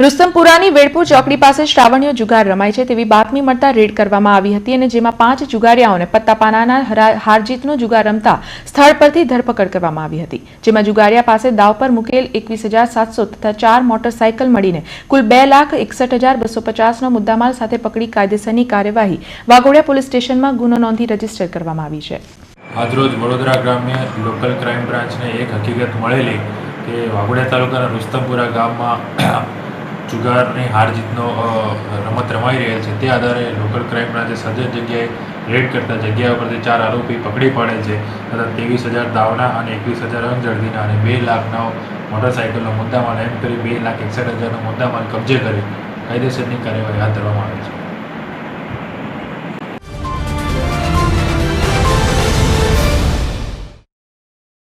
રુસ્તમપુરાની વેડપુર ચોકડી પાસે શ્રાવણીય જુગાર રમાય છે તેવી બાતમી મળતા રેડ કરવામાં આવી હતી અને જેમાં 5 જુગારીયાઓને પત્તાપાનાના હારજીતનો જુગાર રમતા સ્થળ પરથી ધરપકડ કરવામાં આવી હતી, જેમાં જુગારીયા પાસે દાવ પર મૂકેલ 21,700 તથા 4 મોટરસાયકલ મળીને કુલ 2,61,250નો મુદ્દામાલ સાથે પકડી કાયદેસરની કાર્યવાહી વાઘોડિયા પોલીસ સ્ટેશનમાં ગુનો નોંધી રજીસ્ટર કરવામાં આવી છે। આજરોજ વડોદરા ગ્રામ્ય લોકલ ક્રાઇમ બ્રાન્ચને એક હકીકત મળેલી કે વાઘોડિયા તાલુકાના રુસ્તમપુરા ગામમાં જુગારની હાર જીતનો રમત રમાઈ રહેલ છે। તે આધારે લોકલ ક્રાઇમ બ્રાન્ચે સજ્જ જગ્યાએ રેડ કરતા જગ્યા ઉપરથી 4 આરોપી પકડી પડેલ છે તથા 23,000 દાવના અને 21,000 અંગઝડતીના અને 2 લાખનો મોટરસાઇકલનો મુદ્દામાલ એમ કરી 2,61,000નો મુદ્દામાલ કબજે કરી કાયદેસરની કાર્યવાહી હાથ ધરવામાં આવી છે।